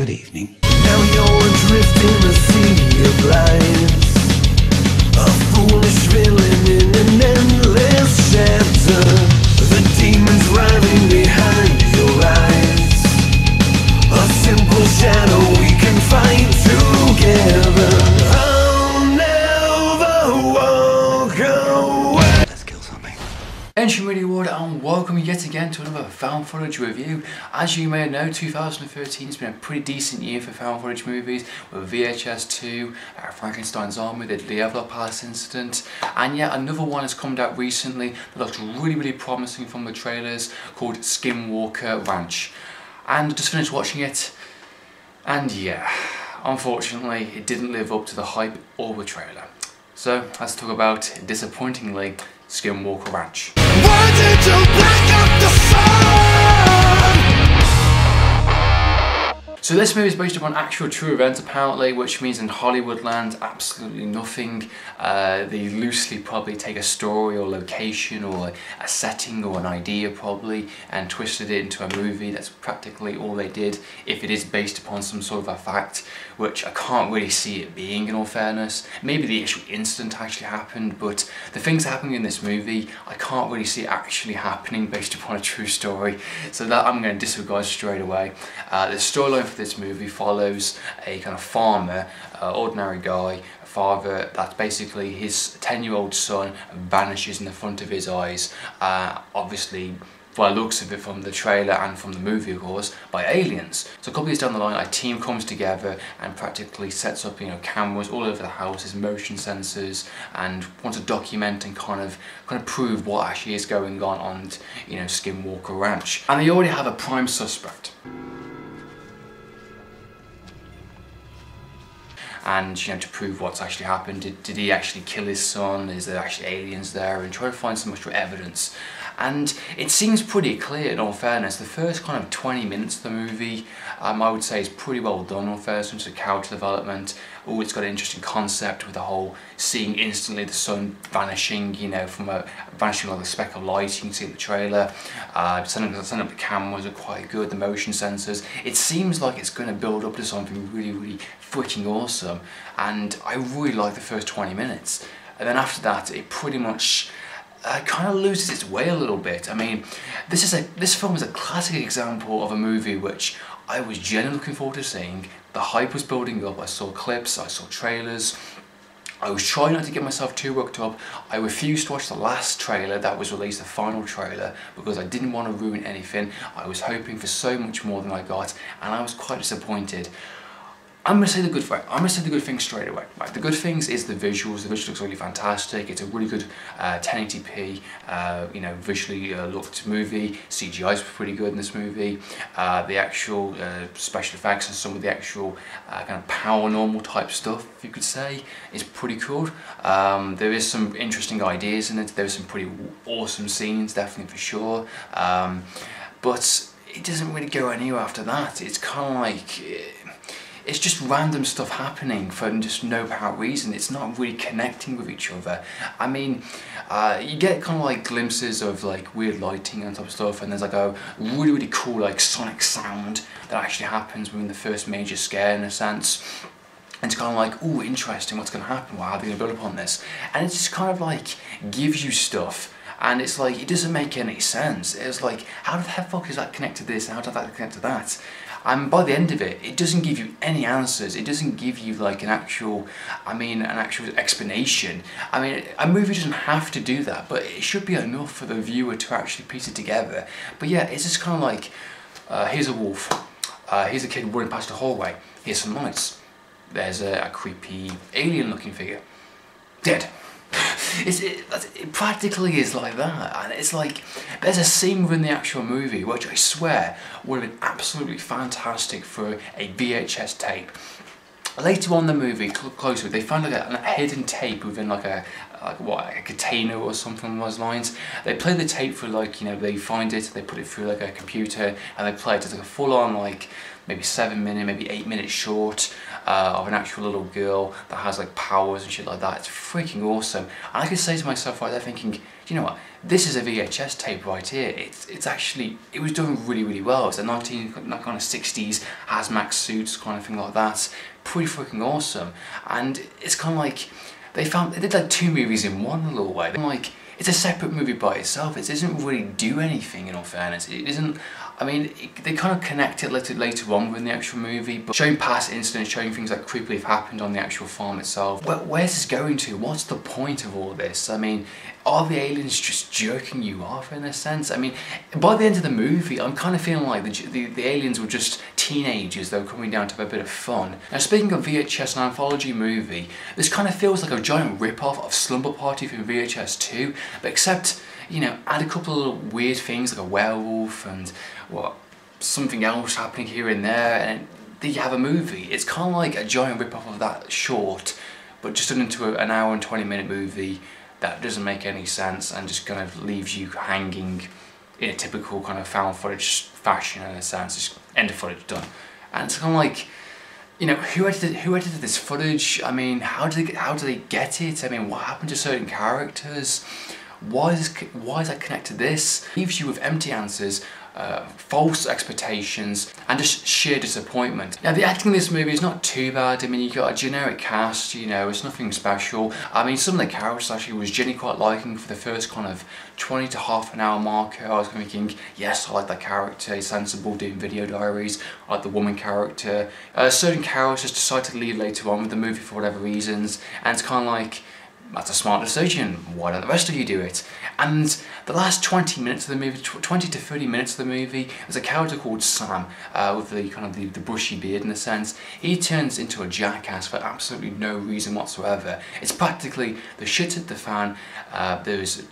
Good evening. Now you're adrift in a sea of lies, a foolish villain in an endless chapter. The demons writhing behind your eyes, a simple shadow we can fight together. I'll never walk away. Let's kill something. Ancient Media World, and welcome yet again to another found footage review. As you may know, 2013 has been a pretty decent year for found footage movies, with VHS 2, Frankenstein's Army, the Dyatlov Pass Incident, and yet another one has come out recently that looks really promising from the trailers, called Skinwalker Ranch. And I just finished watching it, and yeah, unfortunately it didn't live up to the hype or the trailer. So let's talk about, disappointingly, Skinwalker Ranch. Why did you black out the sun? So this movie is based upon actual true events apparently, which means in Hollywood land absolutely nothing. They loosely probably take a story or location or a setting or an idea probably and twisted it into a movie. That's practically all they did, if it is based upon some sort of a fact, which I can't really see it being, in all fairness. Maybe the actual incident actually happened, but the things happening in this movie, I can't really see actually happening based upon a true story. So that I'm going to disregard straight away. The storyline for this movie follows a kind of farmer, ordinary guy, a father, that basically his 10-year-old son vanishes in the front of his eyes, obviously by the looks of it from the trailer and from the movie of course, by aliens. So a couple of years down the line, a team comes together and practically sets up, cameras all over the house, motion sensors, and wants to document and kind of prove what actually is going on Skinwalker Ranch. And they already have a prime suspect. And to prove what's actually happened, did he actually kill his son? Is there actually aliens there? And try to find some extra evidence. And it seems pretty clear, in all fairness. The first kind of 20 minutes of the movie, I would say, is pretty well done, in all fairness, in terms of character development. Oh, it's got an interesting concept with the whole seeing instantly the sun vanishing, vanishing like a speck of light. You can see in the trailer. Setting up the cameras are quite good. The motion sensors. It seems like it's going to build up to something really freaking awesome. And I really like the first 20 minutes. And then after that, it pretty much kind of loses its way a little bit. I mean, this film is a classic example of a movie which I was genuinely looking forward to seeing. The hype was building up. I saw clips, I saw trailers. I was trying not to get myself too worked up. I refused to watch the last trailer that was released, the final trailer, because I didn't want to ruin anything. I was hoping for so much more than I got, and I was quite disappointed. I'm going to say the good things straight away. Right, the good things is the visuals. The visuals looks really fantastic. It's a really good 1080p, visually looked movie. CGI is pretty good in this movie. The actual special effects and some of the actual kind of paranormal type stuff, if you could say, is pretty cool. There is some interesting ideas in it. There's some pretty awesome scenes, definitely for sure. But it doesn't really go anywhere after that. It's kind of like it's just random stuff happening for just no apparent reason. It's not really connecting with each other. I mean, you get kind of like glimpses of like weird lighting and type of stuff, and there's like a really cool like sonic sound that actually happens within the first major scare, in a sense. And it's kind of like, ooh, interesting, what's going to happen? How are they going to build upon this? And it just kind of like gives you stuff. And it's like, it doesn't make any sense. It's like, how the fuck is that connected to this, and how does that connect to that? And by the end of it, it doesn't give you any answers. It doesn't give you like an actual explanation. I mean, a movie doesn't have to do that, but it should be enough for the viewer to actually piece it together. But yeah, it's just kind of like, here's a wolf, here's a kid running past a hallway, here's some lights, there's a creepy alien-looking figure, dead. It practically is like that, and it's like there's a scene within the actual movie which I swear would have been absolutely fantastic for a VHS tape. Later on in the movie, closer, they found like a hidden tape within like a container or something along those lines. They play the tape for they find it, they put it through like a computer, and they play it as like a full-on maybe 7 minute, maybe 8 minute short of an actual little girl that has like powers and shit like that. It's freaking awesome. And I could say to myself right there thinking, you know what, this is a VHS tape right here. It's actually, it was done really well. It's a 1960s hazmat suits kind of thing like that. Pretty freaking awesome. And it's kind of like, they did like 2 movies in one in a little way. Like, it's a separate movie by itself. It doesn't really do anything, in all fairness. It isn't, I mean, they kind of connect it later on within the actual movie, but showing past incidents, showing things that creepily have happened on the actual farm itself. Where's this going to? What's the point of all this? I mean, are the aliens just jerking you off in a sense? I mean, by the end of the movie, I'm kind of feeling like the aliens were just teenagers that were coming down to have a bit of fun. Now, speaking of VHS and anthology movie, this kind of feels like a giant rip-off of Slumber Party from VHS 2, but except, you know, add a couple of weird things like a werewolf and something else happening here and there, and then you have a movie. It's kind of like a giant rip-off of that short, but just turned into an hour and 20-minute movie that doesn't make any sense and just kind of leaves you hanging in a typical kind of found footage fashion in a sense. Just end of footage, done. And it's kind of like, you know, who edited this footage? I mean, how do they get it? I mean, what happened to certain characters? Why is that connected to this? Leaves you with empty answers, false expectations, and just sheer disappointment. Now, the acting in this movie is not too bad. I mean, you got a generic cast, you know, it's nothing special. I mean, some of the characters actually was genuinely quite liking for the first kind of 20 to half an hour marker. I was thinking, yes, I like that character, he's sensible, doing video diaries. I like the woman character. Certain characters decide to leave later on with the movie for whatever reasons, and it's kind of like, that's a smart decision, why don't the rest of you do it? And the last 20 minutes of the movie, 20 to 30 minutes of the movie, there's a character called Sam, with the kind of the bushy beard in a sense. He turns into a jackass for absolutely no reason whatsoever. It's practically the shit at the fan. There's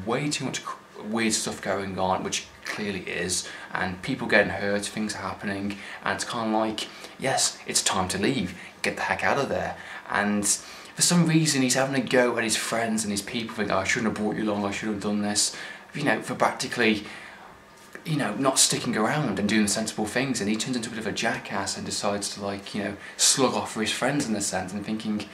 way too much weird stuff going on, which clearly is, and people getting hurt, things are happening, and it's kind of like, yes, it's time to leave, get the heck out of there. And for some reason he's having a go at his friends and his people, thinking, oh, I shouldn't have brought you along, I should have done this, you know, for practically, you know, not sticking around and doing the sensible things, and he turns into a bit of a jackass and decides to, like, you know, slug off for his friends in a sense, and thinking,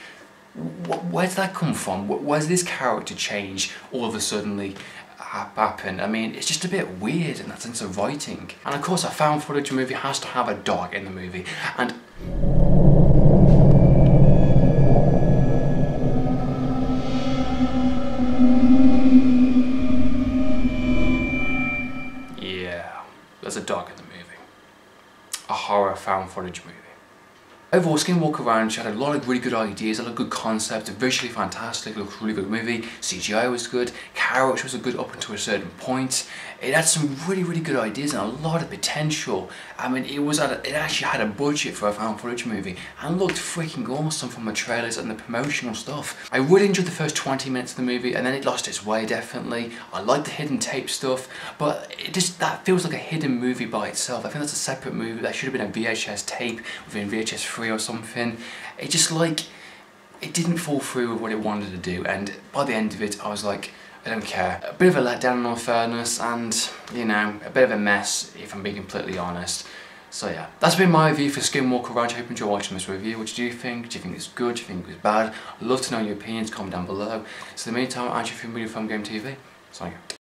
where's that come from? Where's this character change all of a sudden happen? I mean, it's just a bit weird in that sense of writing. And of course, a found footage movie has to have a dog in the movie, and there's a dog in the movie. A horror found footage movie. Overall, Skinwalker Ranch had a lot of really good ideas, a lot of good concepts, visually fantastic, looked really good movie, CGI was good, characters were good up until a certain point. It had some really good ideas and a lot of potential. I mean, it actually had a budget for a found footage movie and looked freaking awesome from the trailers and the promotional stuff. I really enjoyed the first 20 minutes of the movie, and then it lost its way, definitely. I like the hidden tape stuff, but that feels like a hidden movie by itself. I think that's a separate movie. That should have been a VHS tape within VHS 3 or something. It just, like, it didn't fall through with what it wanted to do, and by the end of it I was like, I don't care. A bit of a letdown in all fairness, and, you know, a bit of a mess if I'm being completely honest. So yeah, that's been my review for Skinwalker Ranch. I hope you enjoyed watching this review. What do you think? Do you think it's good? Do you think it's bad? I'd love to know your opinions, comment down below. So in the meantime, I'm Andrew from Video Film Game TV. Signing out.